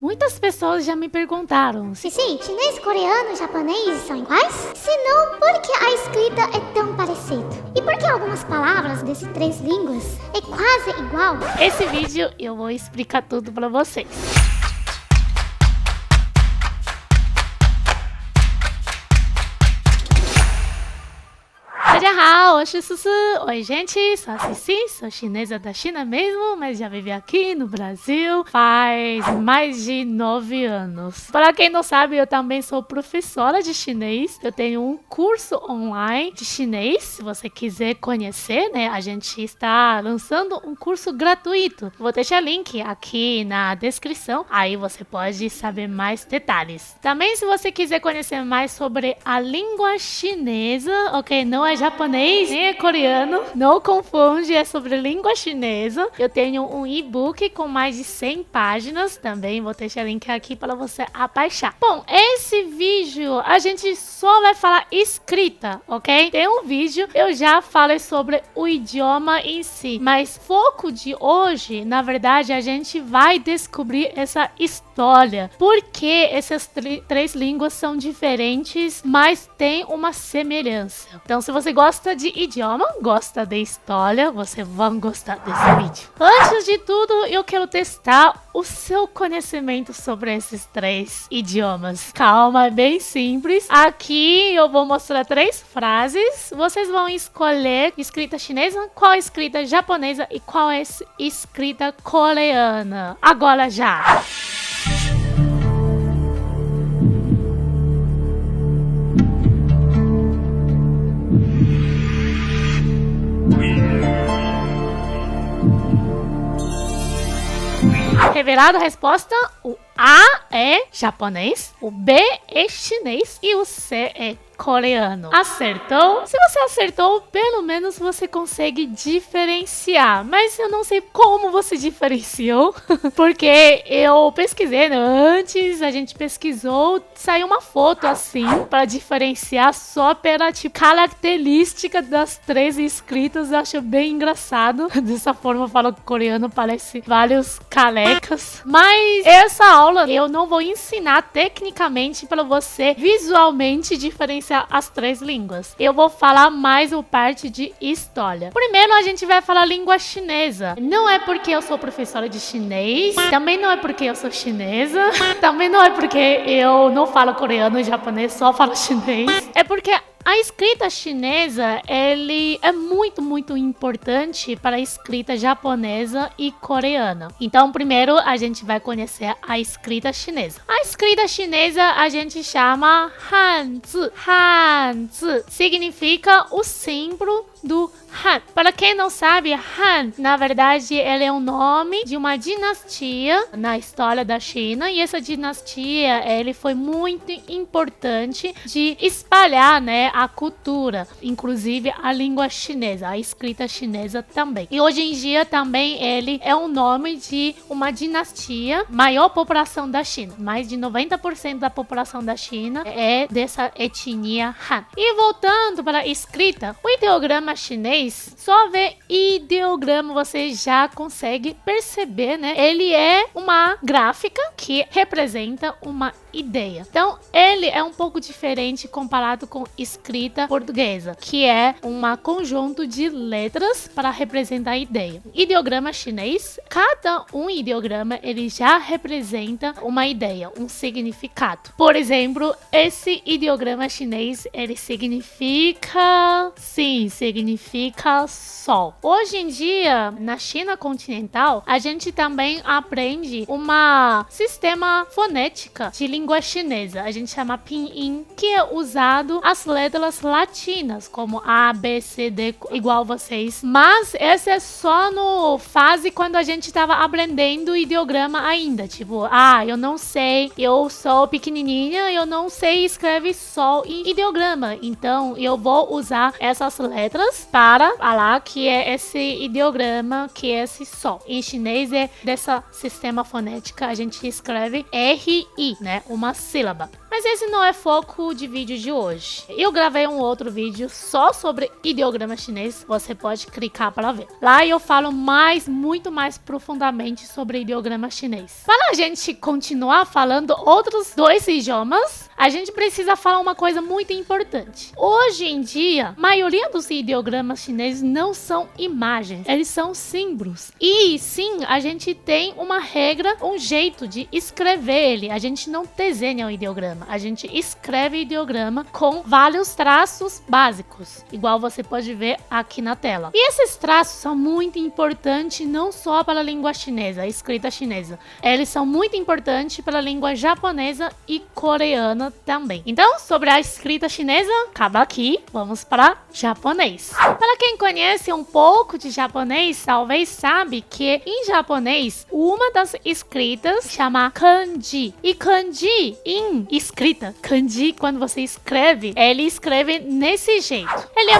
Muitas pessoas já me perguntaram Cici, chinês, coreano, japonês são iguais? Se não, por que a escrita é tão parecida? E por que algumas palavras dessas três línguas é quase igual? Esse vídeo eu vou explicar tudo pra vocês. Oi, gente, sou a Cici, sou chinesa da China mesmo, mas já vivi aqui no Brasil faz mais de 9 anos. Para quem não sabe, eu também sou professora de chinês. Eu tenho um curso online de chinês. Se você quiser conhecer, né, a gente está lançando um curso gratuito. Vou deixar link aqui na descrição, aí você pode saber mais detalhes. Também, se você quiser conhecer mais sobre a língua chinesa, ok, não é japonês, nem é coreano, não confunde, é sobre língua chinesa. Eu tenho um e-book com mais de 100 páginas, também vou deixar link aqui para você baixar. Bom, esse vídeo a gente só vai falar escrita, ok? Tem um vídeo, eu já falei sobre o idioma em si, mas foco de hoje, na verdade, a gente vai descobrir essa história. Por que essas três línguas são diferentes, mas tem uma semelhança. Então, se você gosta de idioma, gosta de história, você vai gostar desse vídeo. Antes de tudo, eu quero testar o seu conhecimento sobre esses três idiomas. Calma, é bem simples. Aqui eu vou mostrar 3 frases. Vocês vão escolher escrita chinesa, qual é escrita japonesa e qual é escrita coreana. Agora já! Revelada a resposta, o A é japonês, o B é chinês e o C é coreano. Acertou? Se você acertou, pelo menos você consegue diferenciar. Mas eu não sei como você diferenciou, porque eu pesquisei, né? Antes a gente pesquisou, saiu uma foto assim para diferenciar só pela característica das 3 escritas. Eu acho bem engraçado. Dessa forma eu falo que coreano parece vários calecas. Mas essa aula eu não vou ensinar tecnicamente para você visualmente diferenciar as 3 línguas. Eu vou falar mais o parte de história. Primeiro a gente vai falar língua chinesa. Não é porque eu sou professora de chinês, também não é porque eu sou chinesa, também não é porque eu não falo coreano e japonês, só falo chinês. É porque a escrita chinesa, ele é muito importante para a escrita japonesa e coreana. Então, primeiro a gente vai conhecer a escrita chinesa. A escrita chinesa a gente chama Hanzi. Hanzi significa o símbolo do Han. Para quem não sabe, Han, na verdade, ele é um nome de uma dinastia na história da China, e essa dinastia, ele foi muito importante de espalhar, né, a cultura, inclusive a língua chinesa, a escrita chinesa também. E hoje em dia também ele é um nome de uma dinastia, maior população da China. Mais de 90% da população da China é dessa etnia Han. E voltando para a escrita, o ideograma chinês, só ver ideograma você já consegue perceber, né? Ele é uma gráfica que representa uma ideia. Então, ele é um pouco diferente comparado com escrita portuguesa, que é um conjunto de letras para representar a ideia. Ideograma chinês, cada um ideograma ele já representa uma ideia, um significado. Por exemplo, esse ideograma chinês, ele significa sol. Hoje em dia, na China continental, a gente também aprende um sistema fonética de língua chinesa. A gente chama pinyin, que é usado as letras latinas, como A, B, C, D, igual vocês. Mas essa é só no fase quando a gente estava aprendendo ideograma ainda. Tipo, eu não sei, eu sou pequenininha, eu não sei escrever sol em ideograma. Então, eu vou usar essas letras para falar que é esse ideograma, que é esse sol. Em chinês é dessa sistema fonética, a gente escreve R-I, né? Uma sílaba. Mas Mas esse não é foco de vídeo de hoje. Eu gravei um outro vídeo só sobre ideograma chinês, você pode clicar para ver. Lá eu falo muito mais profundamente sobre ideograma chinês. Para a gente continuar falando outros 2 idiomas, a gente precisa falar uma coisa muito importante. Hoje em dia, a maioria dos ideogramas chineses não são imagens, eles são símbolos. E sim, a gente tem uma regra, um jeito de escrever ele. A gente não desenha o ideograma, a gente escreve o ideograma com vários traços básicos, igual você pode ver aqui na tela. E esses traços são muito importantes não só para a língua chinesa, a escrita chinesa. Eles são muito importantes para a língua japonesa e coreana também. Então, sobre a escrita chinesa, acaba aqui. Vamos para japonês. Para quem conhece um pouco de japonês, talvez sabe que em japonês, uma das escritas chama kanji. E kanji em escrita, kanji quando você escreve, ele escreve nesse jeito. Ele é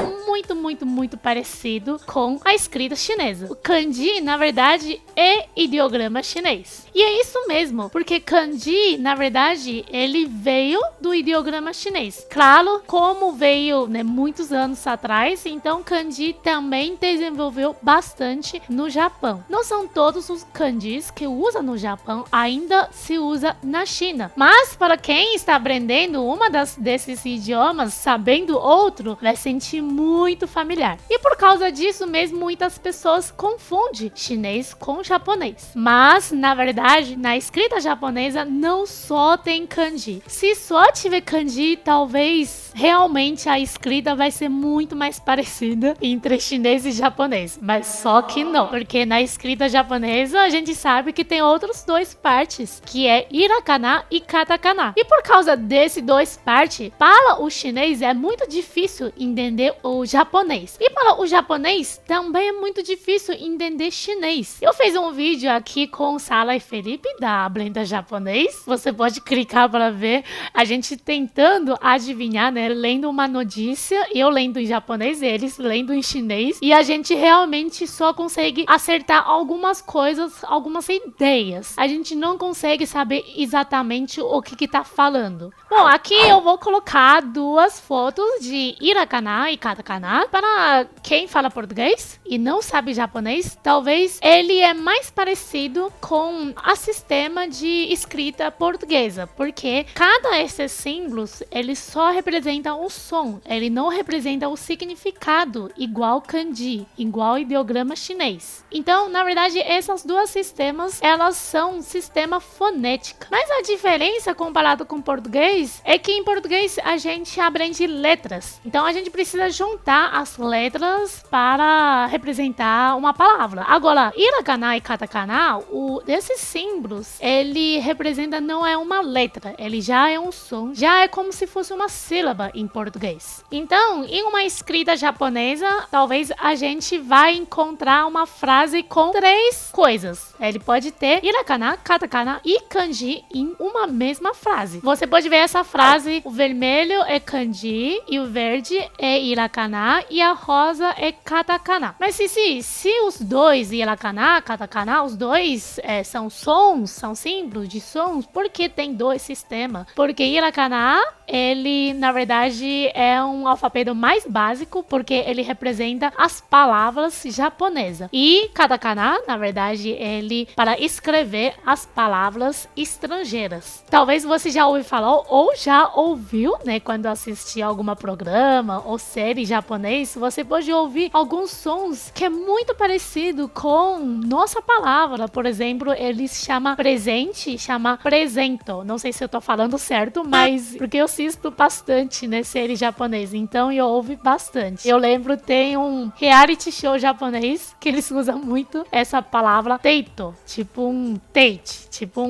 muito parecido com a escrita chinesa. O kanji, na verdade, é ideograma chinês. E é isso mesmo, porque kanji, na verdade, ele veio do ideograma chinês. Claro, como veio, né, muitos anos atrás, então kanji também desenvolveu bastante no Japão. Não são todos os kanjis que usa no Japão, ainda se usa na China. Mas para quem está aprendendo desses idiomas, sabendo outro, vai sentir muito familiar. E por causa disso mesmo, muitas pessoas confundem chinês com japonês. Mas, na verdade, na escrita japonesa não só tem kanji. Se só tiver kanji, talvez realmente a escrita vai ser muito mais parecida entre chinês e japonês. Mas só que não, porque na escrita japonesa a gente sabe que tem outros 2 partes, que é hiragana e katakana. E por causa desses 2 partes, para o chinês é muito difícil entender o japonês. E para o japonês também é muito difícil entender chinês. Eu fiz um vídeo aqui com Sala e Felipe da Blenda Japonês. Você pode clicar para ver a gente tentando adivinhar, né? Lendo uma notícia, eu lendo em japonês, eles lendo em chinês. E a gente realmente só consegue acertar algumas coisas, algumas ideias. A gente não consegue saber exatamente o que tá falando. Bom, aqui eu vou colocar 2 fotos de hiragana e katakana. Para quem fala português e não sabe japonês, talvez ele é mais parecido com a sistema de escrita portuguesa, porque cada esses símbolos, eles só representam o som, ele não representa o significado, igual kanji, igual ideograma chinês. Então, na verdade, essas 2 sistemas, elas são sistema fonética. Mas a diferença comparado com português é que em português a gente aprende letras. Então a gente precisa juntar as letras para representar uma palavra. Agora, hiragana e katakana, desses símbolos, ele representa, não é uma letra, ele já é um som, já é como se fosse uma sílaba em português. Então, em uma escrita japonesa, talvez a gente vai encontrar uma frase com 3 coisas. Ele pode ter hiragana, katakana e kanji em uma mesma frase. Você pode ver essa frase, o vermelho é kanji e o verde é hiragana e a rosa é katakana. Mas se os 2, hiragana, katakana, os 2 são sons, são símbolos de sons, por que tem 2 sistemas? Porque hiragana, ele na verdade é um alfabeto mais básico, porque ele representa as palavras japonesas. E katakana, na verdade, ele para escrever as palavras estrangeiras. Talvez você já ouviu falar ou já ouviu, né, quando assistir algum programa ou série japonês, você pode ouvir alguns sons que é muito parecido com nossa palavra. Por exemplo, eles chamam presente, chama presento. Não sei se eu tô falando certo, mas porque eu assisto bastante, né, série japonesa, então eu ouvi bastante. Eu lembro, tem um reality show japonês que eles usam muito essa palavra teito, tipo um date, tipo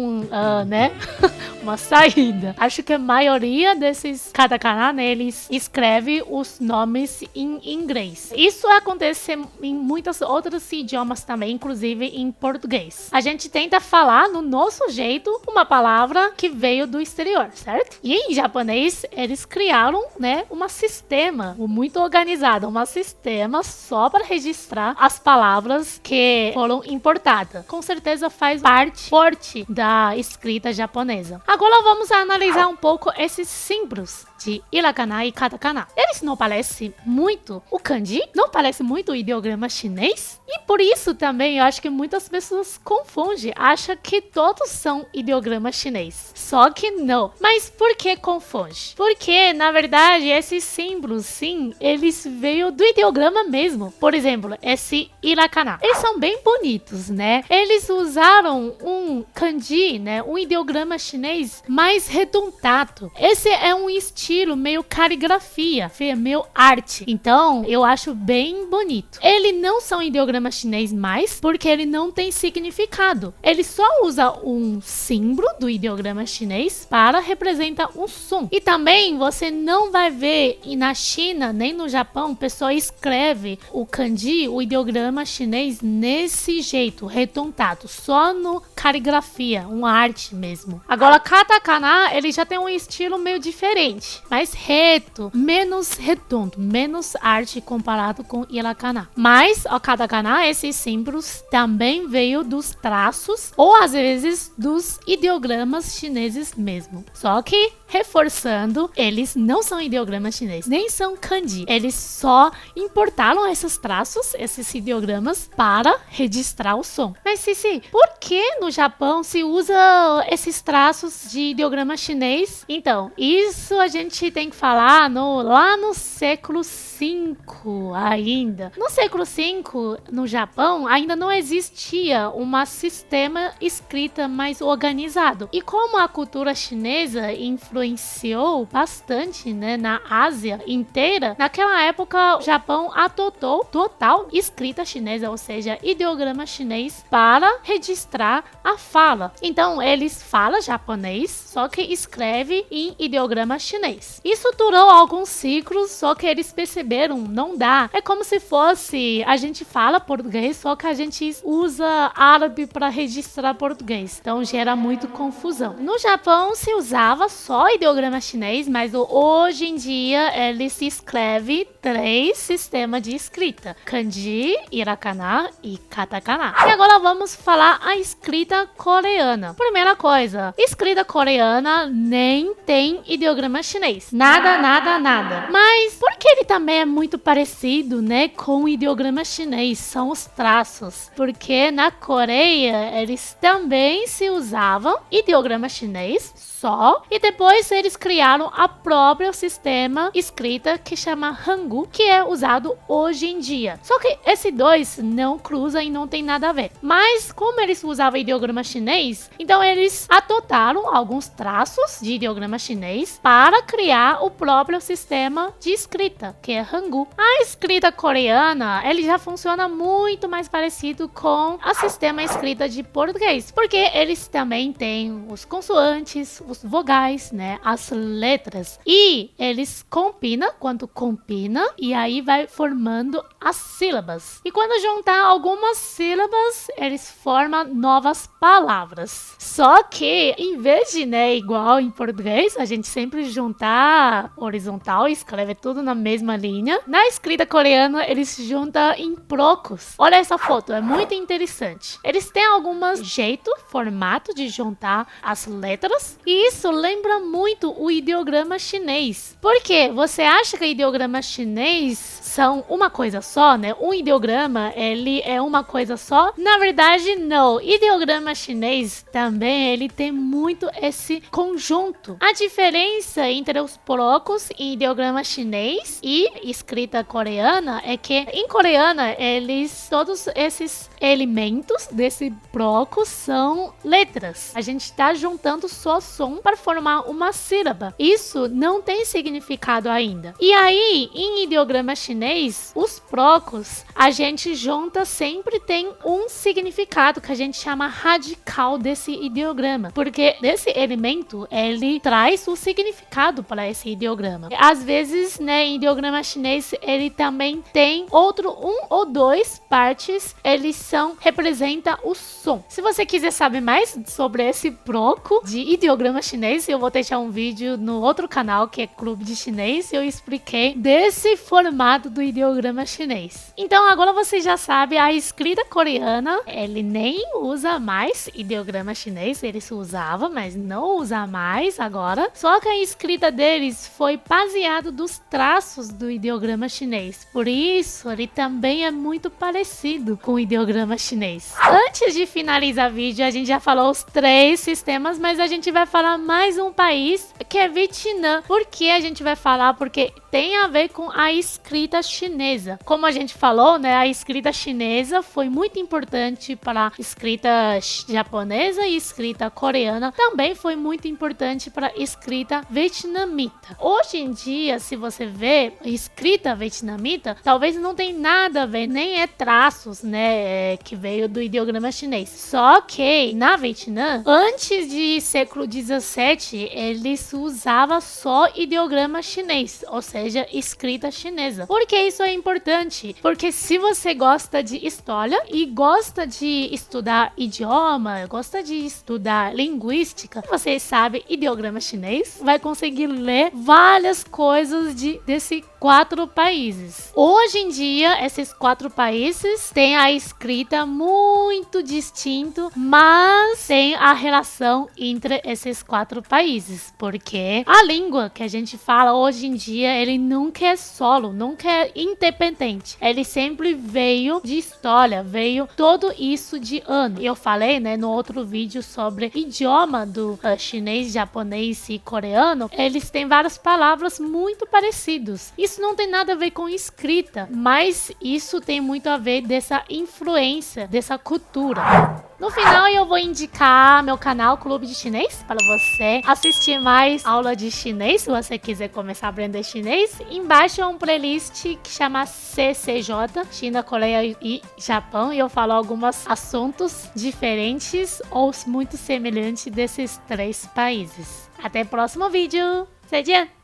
né, uma saída. Acho que a maioria desses katakana, né, eles escrevem os nomes em inglês. Isso acontece em muitos outros idiomas também, inclusive em português. A gente tenta falar no nosso jeito uma palavra que veio do exterior, certo? E em japonês, eles criaram, né, um sistema muito organizado, um sistema só para registrar as palavras que foram importadas. Com certeza faz parte forte da escrita japonesa. Agora, Agora vamos analisar um pouco esses símbolos de hiragana e katakana. Eles não parecem muito o kanji, não parece muito o ideograma chinês, e por isso também eu acho que muitas pessoas confundem, acham que todos são ideograma chinês. Só que não. Mas por que confunde? Porque, na verdade, esses símbolos, sim, eles veio do ideograma mesmo. Por exemplo, esse hiragana. Eles são bem bonitos, né? Eles usaram um kanji, né? Um ideograma chinês mais redondado. Esse é um estilo meio caligrafia, meio arte. Então, eu acho bem bonito. Ele não são ideograma chinês mais, porque ele não tem significado. Ele só usa um símbolo do ideograma chinês para representar um som. E também você não vai ver na China, nem no Japão, pessoa escreve o kanji, o ideograma chinês nesse jeito, redondado, só no caligrafia, uma arte mesmo. Agora, katakana, ele já tem um estilo meio diferente, mais reto, menos redondo, menos arte comparado com hiragana. Mas o katakana, esses símbolos também veio dos traços ou às vezes dos ideogramas chineses mesmo. Só que reforçando, eles não são ideogramas chineses, nem são kanji. Eles só importaram esses traços, esses ideogramas, para registrar o som. Mas Cici, por que no Japão se usa esses traços de ideograma chinês? Então, isso a gente tem que falar lá no século V ainda. No século V, no Japão, ainda não existia um sistema escrita mais organizado. E como a cultura chinesa influenciou bastante, né, na Ásia inteira, naquela época o Japão adotou total escrita chinesa, ou seja, ideograma chinês para registrar a fala. Então eles falam japonês, só que escreve em ideograma chinês. Isso durou alguns ciclos, só que eles perceberam, não dá. É como se fosse, a gente fala português, só que a gente usa árabe para registrar português. Então gera muito confusão. No Japão se usava só ideograma chinês, mas hoje em dia ele se escreve 3 sistemas de escrita: kanji, hiragana e katakana. E agora vamos falar a escrita coreana. Primeira coisa, escrita coreana nem tem ideograma chinês. Nada. Mas por que ele também é muito parecido, né, com o ideograma chinês? São os traços. Porque na Coreia eles também se usavam ideograma chinês só, e depois eles criaram a própria sistema escrita que chama Hangul, que é usado hoje em dia. Só que esses dois não cruzam e não tem nada a ver. Mas como eles usavam ideograma chinês, então eles adotaram alguns traços de ideograma chinês para criar o próprio sistema de escrita, que é Hangul. A escrita coreana, ele já funciona muito mais parecido com o sistema escrita de português, porque eles também têm os consoantes, os vogais, né, as letras, e eles combinam e aí vai formando as sílabas. E quando juntar algumas sílabas, eles formam novas palavras. Só que em vez de, né, igual em português, a gente sempre juntar horizontal e escreve tudo na mesma linha. Na escrita coreana, eles juntam em blocos. Olha essa foto, é muito interessante. Eles têm alguns formato de juntar as letras, e isso lembra muito o ideograma chinês. Por quê? Você acha que o ideograma chinês são uma coisa só, né? Um ideograma, ele é uma coisa só? Na verdade, não. Ideograma chinês também, ele tem muito esse conjunto. A diferença entre os blocos em ideograma chinês e escrita coreana é que em coreana, todos esses elementos desse bloco são letras. A gente está juntando só som para formar uma sílaba. Isso não tem significado ainda. E aí, em ideograma chinês, os blocos, a gente junta, sempre tem um significado que a gente chama radical desse ideograma. Porque desse elemento, ele traz o significado para esse ideograma. Às vezes, né, em ideograma chinês, ele também tem um ou dois partes, eles posição representa o som. Se você quiser saber mais sobre esse bloco de ideograma chinês, eu vou deixar um vídeo no outro canal que é Clube de Chinês. Eu expliquei desse formato do ideograma chinês. Então agora você já sabe, a escrita coreana, ele nem usa mais ideograma chinês, eles usavam, mas não usa mais agora. Só que a escrita deles foi baseado dos traços do ideograma chinês. Por isso, ele também é muito parecido com o ideograma chinês. Antes de finalizar o vídeo, a gente já falou os 3 sistemas, mas a gente vai falar mais um país, que é Vietnã. Por que a gente vai falar? Porque tem a ver com a escrita chinesa. Como a gente falou, né, a escrita chinesa foi muito importante para a escrita japonesa e escrita coreana. Também foi muito importante para a escrita vietnamita. Hoje em dia, se você vê escrita vietnamita, talvez não tem nada a ver, nem é traços, né, que veio do ideograma chinês. Só que na Vietnã, antes de século 17, eles usavam só ideograma chinês, ou seja, escrita chinesa. Por que isso é importante? Porque se você gosta de história e gosta de estudar idioma, gosta de estudar linguística, você sabe ideograma chinês, vai conseguir ler várias coisas desses 4 países. Hoje em dia, esses 4 países têm a escrita muito distinta, mas tem a relação entre esses 4 países, porque a língua que a gente fala hoje em dia, ele nunca é solo, nunca é independente. Ele sempre veio de história, veio tudo isso de ano. Eu falei, né, no outro vídeo sobre idioma do chinês, japonês e coreano, eles têm várias palavras muito parecidas. Isso não tem nada a ver com escrita, mas isso tem muito a ver dessa influência, dessa cultura. No final, eu vou indicar meu canal Clube de Chinês para você assistir mais aula de chinês, se você quiser começar a aprender chinês. Embaixo é um playlist que chama CCJ, China, Coreia e Japão, e eu falo alguns assuntos diferentes ou muito semelhantes desses 3 países. Até o próximo vídeo! 再见!